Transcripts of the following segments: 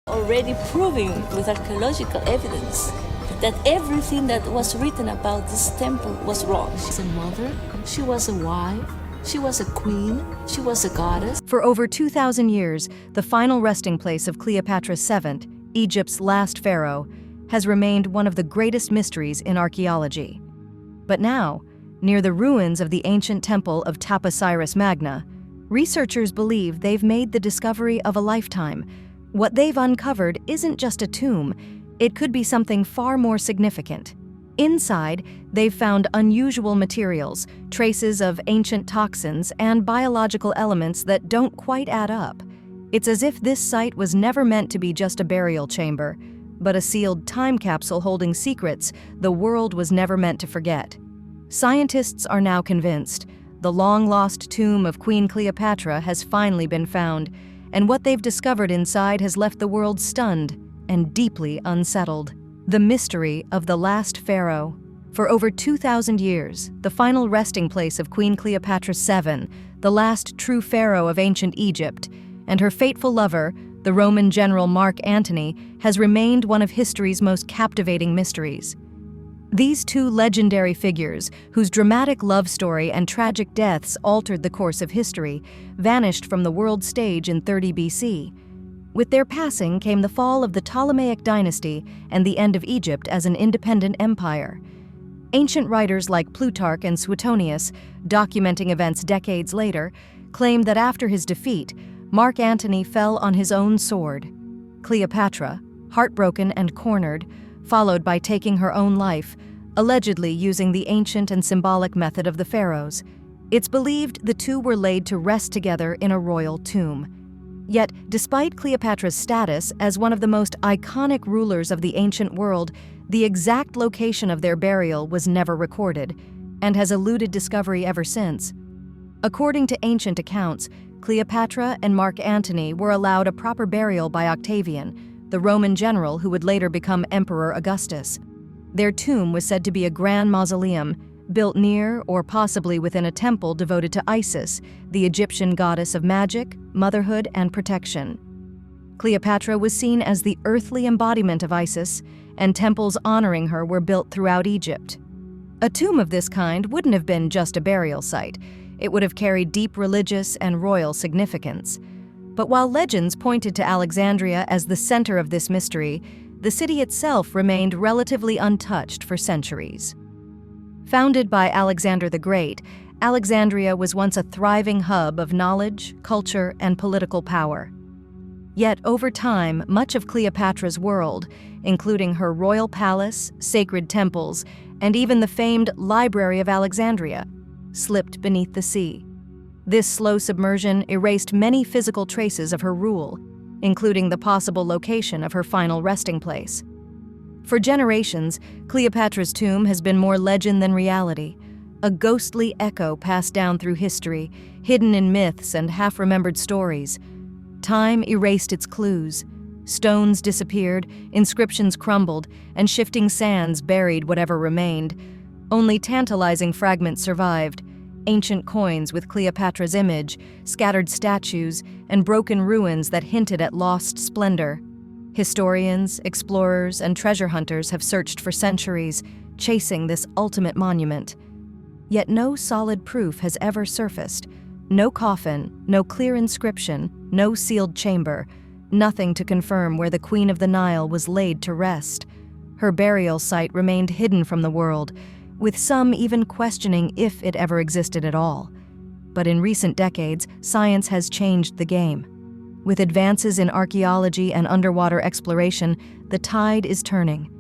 Already proving with archaeological evidence that everything that was written about this temple was wrong. She was a mother, she was a wife, she was a queen, she was a goddess. For over 2,000 years, the final resting place of Cleopatra VII, Egypt's last pharaoh, has remained one of the greatest mysteries in archaeology. But now, near the ruins of the ancient temple of Taposiris Magna, researchers believe they've made the discovery of a lifetime. What they've uncovered isn't just a tomb, it could be something far more significant. Inside, they've found unusual materials, traces of ancient toxins, and biological elements that don't quite add up. It's as if this site was never meant to be just a burial chamber, but a sealed time capsule holding secrets the world was never meant to forget. Scientists are now convinced the long-lost tomb of Queen Cleopatra has finally been found, and what they've discovered inside has left the world stunned and deeply unsettled. The mystery of the last pharaoh. For over 2,000 years, the final resting place of Queen Cleopatra VII, the last true pharaoh of ancient Egypt, and her fateful lover, the Roman general Mark Antony, has remained one of history's most captivating mysteries. These two legendary figures, whose dramatic love story and tragic deaths altered the course of history, vanished from the world stage in 30 BC. With their passing came the fall of the Ptolemaic dynasty and the end of Egypt as an independent empire. Ancient writers like Plutarch and Suetonius, documenting events decades later, claim that after his defeat, Mark Antony fell on his own sword. Cleopatra, heartbroken and cornered, followed by taking her own life, allegedly using the ancient and symbolic method of the pharaohs. It's believed the two were laid to rest together in a royal tomb. Yet, despite Cleopatra's status as one of the most iconic rulers of the ancient world, the exact location of their burial was never recorded, and has eluded discovery ever since. According to ancient accounts, Cleopatra and Mark Antony were allowed a proper burial by Octavian, the Roman general who would later become Emperor Augustus. Their tomb was said to be a grand mausoleum, built near or possibly within a temple devoted to Isis, the Egyptian goddess of magic, motherhood, and protection. Cleopatra was seen as the earthly embodiment of Isis, and temples honoring her were built throughout Egypt. A tomb of this kind wouldn't have been just a burial site. It would have carried deep religious and royal significance. But while legends pointed to Alexandria as the center of this mystery, the city itself remained relatively untouched for centuries. Founded by Alexander the Great, Alexandria was once a thriving hub of knowledge, culture, and political power. Yet over time, much of Cleopatra's world, including her royal palace, sacred temples, and even the famed Library of Alexandria, slipped beneath the sea. This slow submersion erased many physical traces of her rule, including the possible location of her final resting place. For generations, Cleopatra's tomb has been more legend than reality, a ghostly echo passed down through history, hidden in myths and half-remembered stories. Time erased its clues. Stones disappeared, inscriptions crumbled, and shifting sands buried whatever remained. Only tantalizing fragments survived: ancient coins with Cleopatra's image, scattered statues, and broken ruins that hinted at lost splendor. Historians, explorers, and treasure hunters have searched for centuries, chasing this ultimate monument. Yet no solid proof has ever surfaced. No coffin, no clear inscription, no sealed chamber, nothing to confirm where the Queen of the Nile was laid to rest. Her burial site remained hidden from the world, with some even questioning if it ever existed at all. But in recent decades, science has changed the game. With advances in archaeology and underwater exploration, the tide is turning.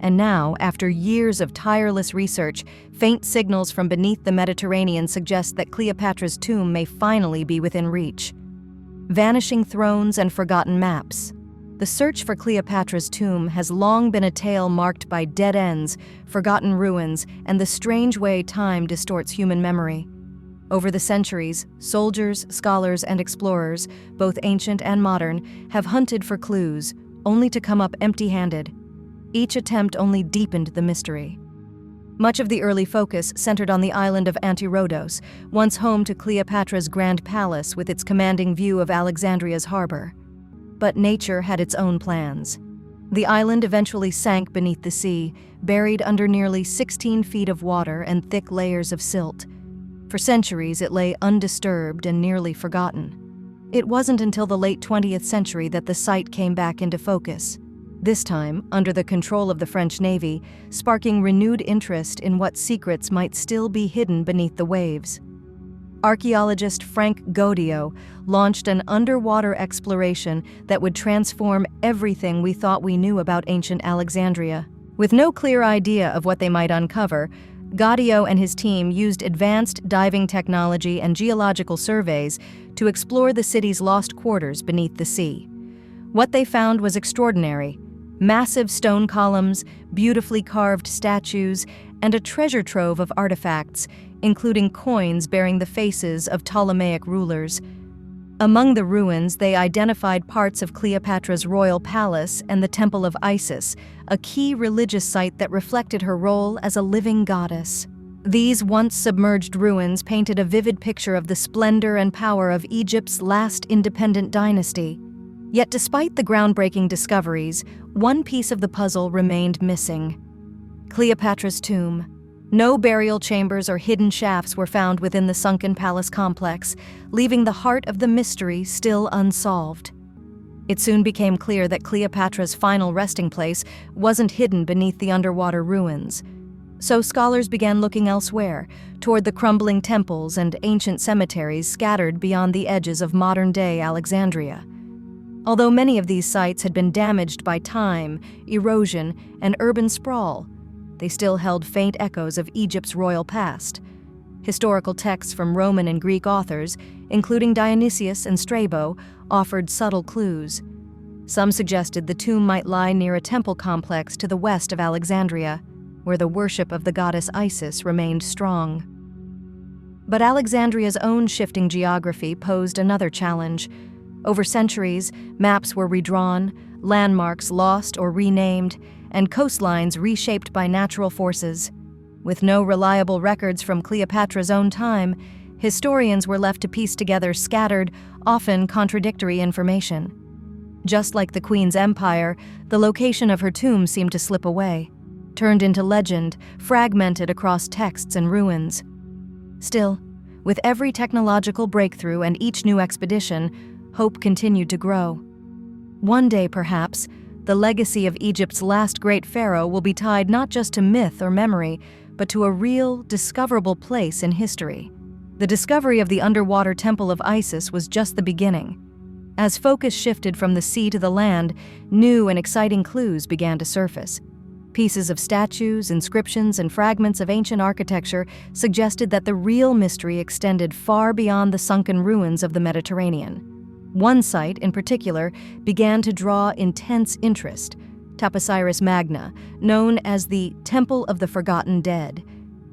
And now, after years of tireless research, faint signals from beneath the Mediterranean suggest that Cleopatra's tomb may finally be within reach. Vanishing thrones and forgotten maps. The search for Cleopatra's tomb has long been a tale marked by dead ends, forgotten ruins, and the strange way time distorts human memory. Over the centuries, soldiers, scholars, and explorers, both ancient and modern, have hunted for clues, only to come up empty-handed. Each attempt only deepened the mystery. Much of the early focus centered on the island of Antirodos, once home to Cleopatra's grand palace with its commanding view of Alexandria's harbor. But nature had its own plans. The island eventually sank beneath the sea, buried under nearly 16 feet of water and thick layers of silt. For centuries, it lay undisturbed and nearly forgotten. It wasn't until the late 20th century that the site came back into focus, this time under the control of the French Navy, sparking renewed interest in what secrets might still be hidden beneath the waves. Archaeologist Frank Gaudio launched an underwater exploration that would transform everything we thought we knew about ancient Alexandria. With no clear idea of what they might uncover, Gaudio and his team used advanced diving technology and geological surveys to explore the city's lost quarters beneath the sea. What they found was extraordinary: massive stone columns, beautifully carved statues, and a treasure trove of artifacts, including coins bearing the faces of Ptolemaic rulers. Among the ruins, they identified parts of Cleopatra's royal palace and the Temple of Isis, a key religious site that reflected her role as a living goddess. These once submerged ruins painted a vivid picture of the splendor and power of Egypt's last independent dynasty. Yet despite the groundbreaking discoveries, one piece of the puzzle remained missing: Cleopatra's tomb. No burial chambers or hidden shafts were found within the sunken palace complex, leaving the heart of the mystery still unsolved. It soon became clear that Cleopatra's final resting place wasn't hidden beneath the underwater ruins. So scholars began looking elsewhere, toward the crumbling temples and ancient cemeteries scattered beyond the edges of modern-day Alexandria. Although many of these sites had been damaged by time, erosion, and urban sprawl, they still held faint echoes of Egypt's royal past. Historical texts from Roman and Greek authors, including Dionysius and Strabo, offered subtle clues. Some suggested the tomb might lie near a temple complex to the west of Alexandria, where the worship of the goddess Isis remained strong. But Alexandria's own shifting geography posed another challenge. Over centuries, maps were redrawn, landmarks lost or renamed, and coastlines reshaped by natural forces. With no reliable records from Cleopatra's own time, historians were left to piece together scattered, often contradictory information. Just like the Queen's empire, the location of her tomb seemed to slip away, turned into legend, fragmented across texts and ruins. Still, with every technological breakthrough and each new expedition, hope continued to grow. One day, perhaps, the legacy of Egypt's last great pharaoh will be tied not just to myth or memory, but to a real, discoverable place in history. The discovery of the underwater Temple of Isis was just the beginning. As focus shifted from the sea to the land, new and exciting clues began to surface. Pieces of statues, inscriptions, and fragments of ancient architecture suggested that the real mystery extended far beyond the sunken ruins of the Mediterranean. One site, in particular, began to draw intense interest: Taposiris Magna, known as the Temple of the Forgotten Dead.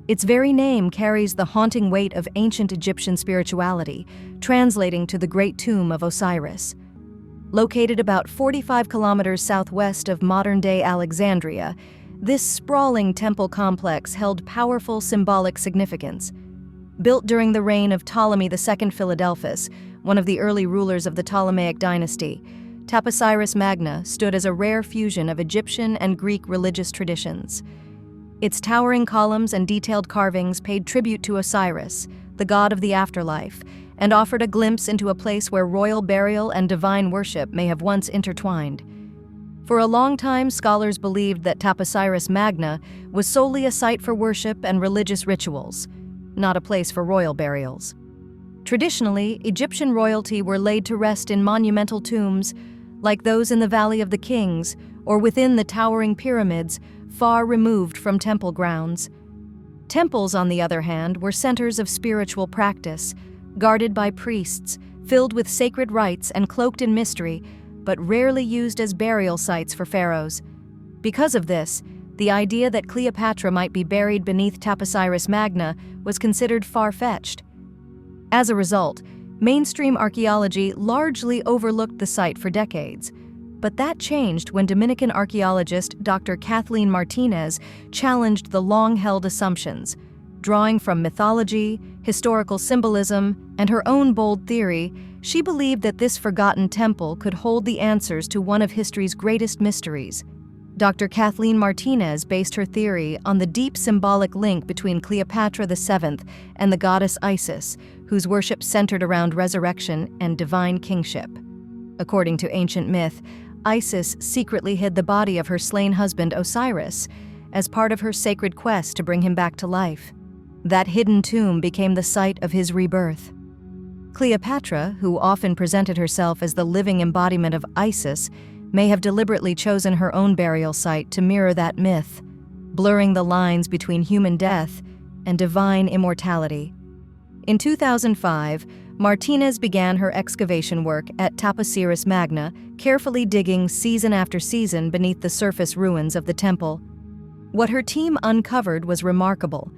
Its very name carries the haunting weight of ancient Egyptian spirituality, translating to the Great Tomb of Osiris. Located about 45 kilometers southwest of modern-day Alexandria, this sprawling temple complex held powerful symbolic significance. Built during the reign of Ptolemy II Philadelphus, one of the early rulers of the Ptolemaic dynasty, Taposiris Magna stood as a rare fusion of Egyptian and Greek religious traditions. Its towering columns and detailed carvings paid tribute to Osiris, the god of the afterlife, and offered a glimpse into a place where royal burial and divine worship may have once intertwined. For a long time, scholars believed that Taposiris Magna was solely a site for worship and religious rituals, not a place for royal burials. Traditionally, Egyptian royalty were laid to rest in monumental tombs, like those in the Valley of the Kings or within the towering pyramids, far removed from temple grounds. Temples, on the other hand, were centers of spiritual practice, guarded by priests, filled with sacred rites and cloaked in mystery, but rarely used as burial sites for pharaohs. Because of this, the idea that Cleopatra might be buried beneath Taposiris Magna was considered far-fetched. As a result, mainstream archaeology largely overlooked the site for decades. But that changed when Dominican archaeologist Dr. Kathleen Martinez challenged the long-held assumptions. Drawing from mythology, historical symbolism, and her own bold theory, She believed that this forgotten temple could hold the answers to one of history's greatest mysteries. Dr. Kathleen Martinez based her theory on the deep symbolic link between Cleopatra VII and the goddess Isis, whose worship centered around resurrection and divine kingship. According to ancient myth, Isis secretly hid the body of her slain husband Osiris as part of her sacred quest to bring him back to life. That hidden tomb became the site of his rebirth. Cleopatra, who often presented herself as the living embodiment of Isis, may have deliberately chosen her own burial site to mirror that myth, blurring the lines between human death and divine immortality. In 2005, Martinez began her excavation work at Taposiris Magna, carefully digging season after season beneath the surface ruins of the temple. What her team uncovered was remarkable: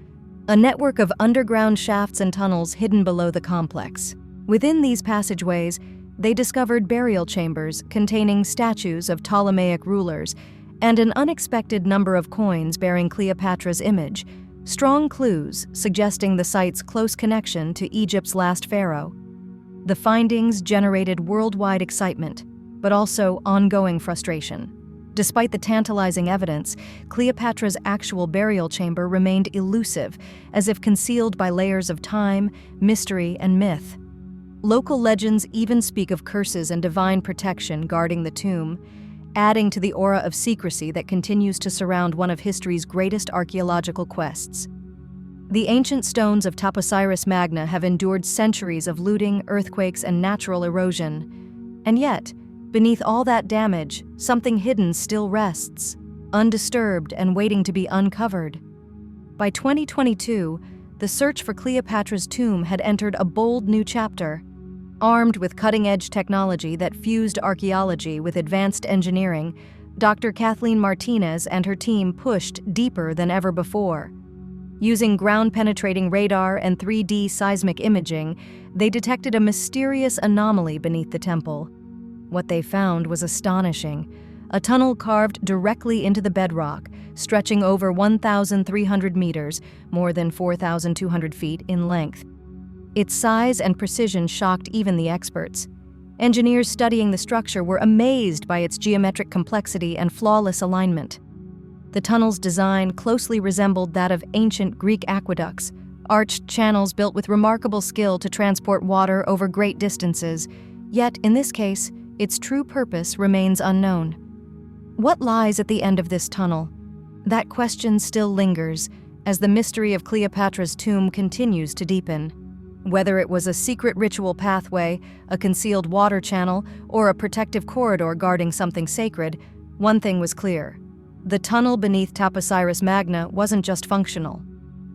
a network of underground shafts and tunnels hidden below the complex. Within these passageways, they discovered burial chambers containing statues of Ptolemaic rulers and an unexpected number of coins bearing Cleopatra's image, strong clues suggesting the site's close connection to Egypt's last pharaoh. The findings generated worldwide excitement, but also ongoing frustration. Despite the tantalizing evidence, Cleopatra's actual burial chamber remained elusive, as if concealed by layers of time, mystery, and myth. Local legends even speak of curses and divine protection guarding the tomb, adding to the aura of secrecy that continues to surround one of history's greatest archaeological quests. The ancient stones of Taposiris Magna have endured centuries of looting, earthquakes, and natural erosion. And yet, beneath all that damage, something hidden still rests, undisturbed and waiting to be uncovered. By 2022, the search for Cleopatra's tomb had entered a bold new chapter. Armed with cutting-edge technology that fused archaeology with advanced engineering, Dr. Kathleen Martinez and her team pushed deeper than ever before. Using ground-penetrating radar and 3D seismic imaging, they detected a mysterious anomaly beneath the temple. What they found was astonishing: a tunnel carved directly into the bedrock, stretching over 1,300 meters, more than 4,200 feet in length. Its size and precision shocked even the experts. Engineers studying the structure were amazed by its geometric complexity and flawless alignment. The tunnel's design closely resembled that of ancient Greek aqueducts, arched channels built with remarkable skill to transport water over great distances. Yet, in this case, its true purpose remains unknown. What lies at the end of this tunnel? That question still lingers as the mystery of Cleopatra's tomb continues to deepen. Whether it was a secret ritual pathway, a concealed water channel, or a protective corridor guarding something sacred, one thing was clear: the tunnel beneath Taposiris Magna wasn't just functional.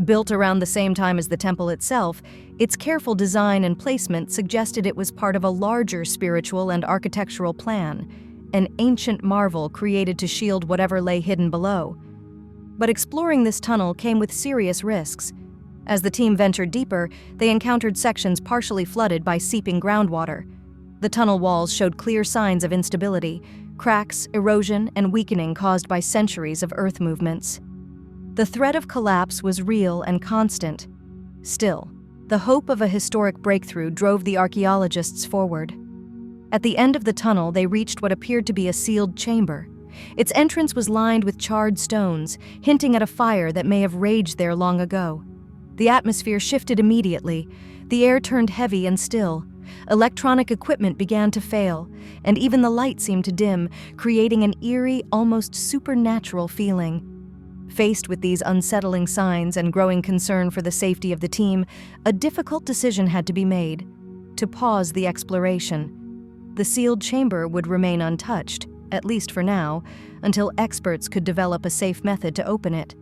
Built around the same time as the temple itself, its careful design and placement suggested it was part of a larger spiritual and architectural plan, an ancient marvel created to shield whatever lay hidden below. But exploring this tunnel came with serious risks. As the team ventured deeper, they encountered sections partially flooded by seeping groundwater. The tunnel walls showed clear signs of instability: cracks, erosion, and weakening caused by centuries of earth movements. The threat of collapse was real and constant. Still, the hope of a historic breakthrough drove the archaeologists forward. At the end of the tunnel, they reached what appeared to be a sealed chamber. Its entrance was lined with charred stones, hinting at a fire that may have raged there long ago. The atmosphere shifted immediately. The air turned heavy and still. Electronic equipment began to fail, and even the light seemed to dim, creating an eerie, almost supernatural feeling. Faced with these unsettling signs and growing concern for the safety of the team, a difficult decision had to be made: to pause the exploration. The sealed chamber would remain untouched, at least for now, until experts could develop a safe method to open it.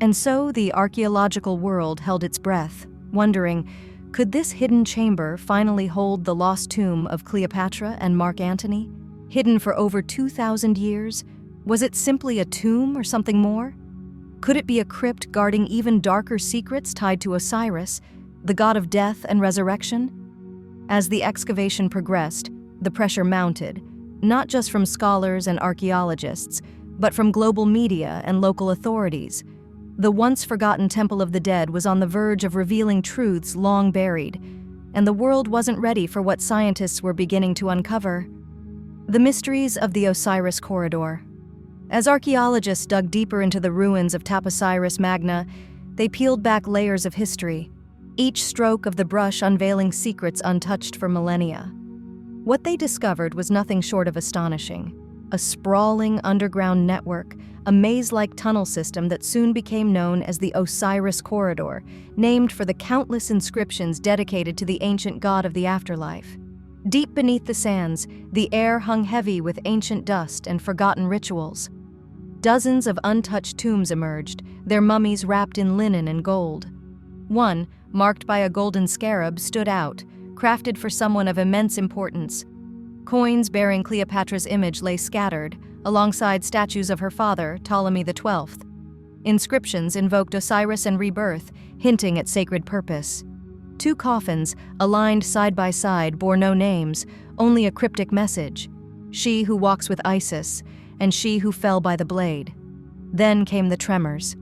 And so the archaeological world held its breath, wondering, could this hidden chamber finally hold the lost tomb of Cleopatra and Mark Antony? Hidden for over 2,000 years, was it simply a tomb or something more? Could it be a crypt guarding even darker secrets tied to Osiris, the god of death and resurrection? As the excavation progressed, the pressure mounted, not just from scholars and archaeologists, but from global media and local authorities. The once-forgotten Temple of the Dead was on the verge of revealing truths long buried, and the world wasn't ready for what scientists were beginning to uncover. The mysteries of the Osiris Corridor. As archaeologists dug deeper into the ruins of Taposiris Magna, they peeled back layers of history, each stroke of the brush unveiling secrets untouched for millennia. What they discovered was nothing short of astonishing. A sprawling underground network, a maze-like tunnel system that soon became known as the Osiris Corridor, named for the countless inscriptions dedicated to the ancient god of the afterlife. Deep beneath the sands, the air hung heavy with ancient dust and forgotten rituals. Dozens of untouched tombs emerged, their mummies wrapped in linen and gold. One, marked by a golden scarab, stood out, crafted for someone of immense importance. Coins bearing Cleopatra's image lay scattered, alongside statues of her father, Ptolemy XII. Inscriptions invoked Osiris and rebirth, hinting at sacred purpose. Two coffins, aligned side by side, bore no names, only a cryptic message: she who walks with Isis, and she who fell by the blade. Then came the tremors.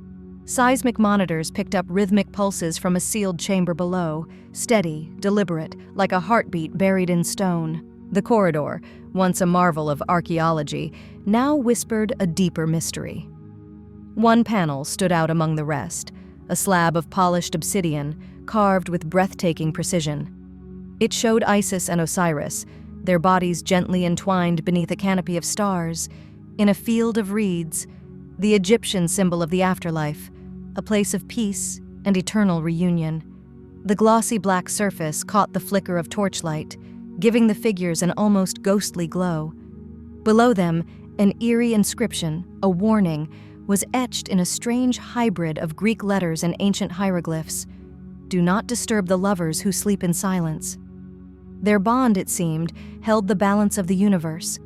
Seismic monitors picked up rhythmic pulses from a sealed chamber below, steady, deliberate, like a heartbeat buried in stone. The corridor, once a marvel of archaeology, now whispered a deeper mystery. One panel stood out among the rest, a slab of polished obsidian, carved with breathtaking precision. It showed Isis and Osiris, their bodies gently entwined beneath a canopy of stars, in a field of reeds, the Egyptian symbol of the afterlife, a place of peace and eternal reunion. The glossy black surface caught the flicker of torchlight, giving the figures an almost ghostly glow. Below them, an eerie inscription, a warning, was etched in a strange hybrid of Greek letters and ancient hieroglyphs. Do not disturb the lovers who sleep in silence. Their bond, it seemed, held the balance of the universe.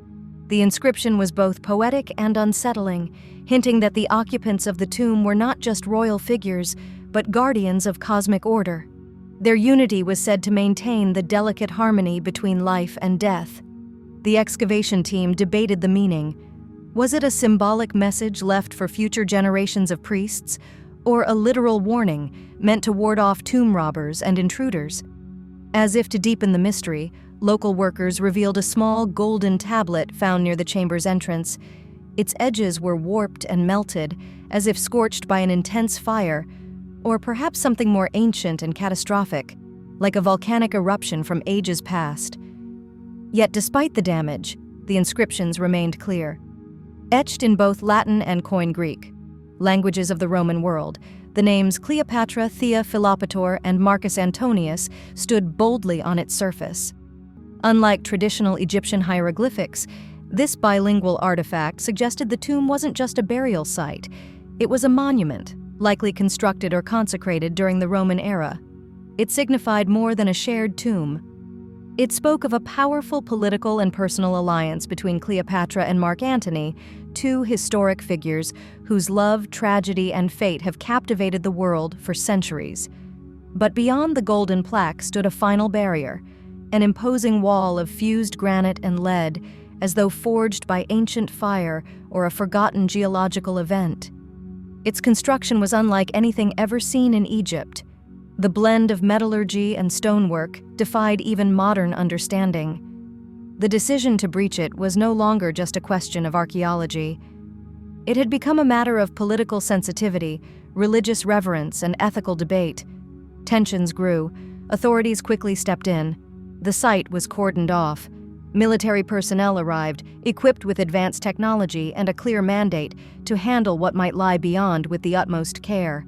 The inscription was both poetic and unsettling, hinting that the occupants of the tomb were not just royal figures, but guardians of cosmic order. Their unity was said to maintain the delicate harmony between life and death. The excavation team debated the meaning. Was it a symbolic message left for future generations of priests, or a literal warning meant to ward off tomb robbers and intruders? As if to deepen the mystery, local workers revealed a small golden tablet found near the chamber's entrance. Its edges were warped and melted, as if scorched by an intense fire, or perhaps something more ancient and catastrophic, like a volcanic eruption from ages past. Yet despite the damage, the inscriptions remained clear. Etched in both Latin and Koine Greek, languages of the Roman world, the names Cleopatra, Thea, Philopator, and Marcus Antonius stood boldly on its surface. Unlike traditional Egyptian hieroglyphics, this bilingual artifact suggested the tomb wasn't just a burial site. It was a monument, likely constructed or consecrated during the Roman era. It signified more than a shared tomb. It spoke of a powerful political and personal alliance between Cleopatra and Mark Antony, two historic figures whose love, tragedy, and fate have captivated the world for centuries. But beyond the golden plaque stood a final barrier, an imposing wall of fused granite and lead, as though forged by ancient fire or a forgotten geological event. Its construction was unlike anything ever seen in Egypt. The blend of metallurgy and stonework defied even modern understanding. The decision to breach it was no longer just a question of archaeology. It had become a matter of political sensitivity, religious reverence, and ethical debate. Tensions grew. Authorities quickly stepped in. The site was cordoned off. Military personnel arrived, equipped with advanced technology and a clear mandate to handle what might lie beyond with the utmost care.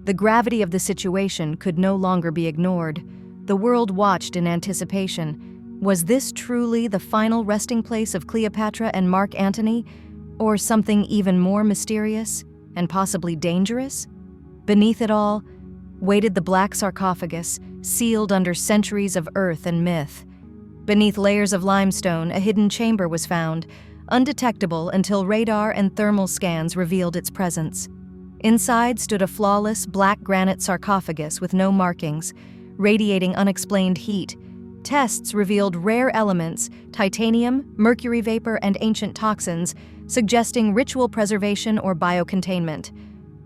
The gravity of the situation could no longer be ignored. The world watched in anticipation. Was this truly the final resting place of Cleopatra and Mark Antony, or something even more mysterious and possibly dangerous? Beneath it all waited the black sarcophagus, sealed under centuries of earth and myth. Beneath layers of limestone, a hidden chamber was found, undetectable until radar and thermal scans revealed its presence. Inside stood a flawless black granite sarcophagus with no markings, radiating unexplained heat. Tests revealed rare elements, titanium, mercury vapor, and ancient toxins, suggesting ritual preservation or biocontainment.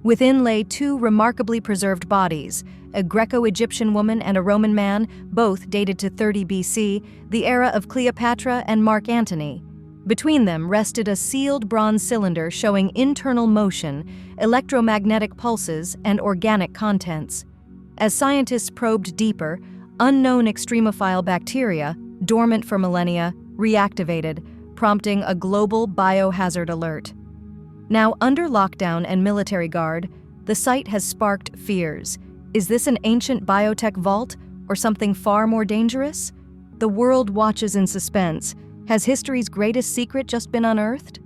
Within lay two remarkably preserved bodies, a Greco-Egyptian woman and a Roman man, both dated to 30 BC, the era of Cleopatra and Mark Antony. Between them rested a sealed bronze cylinder showing internal motion, electromagnetic pulses, and organic contents. As scientists probed deeper, unknown extremophile bacteria, dormant for millennia, reactivated, prompting a global biohazard alert. Now under lockdown and military guard, the site has sparked fears. Is this an ancient biotech vault or something far more dangerous? The world watches in suspense. Has history's greatest secret just been unearthed?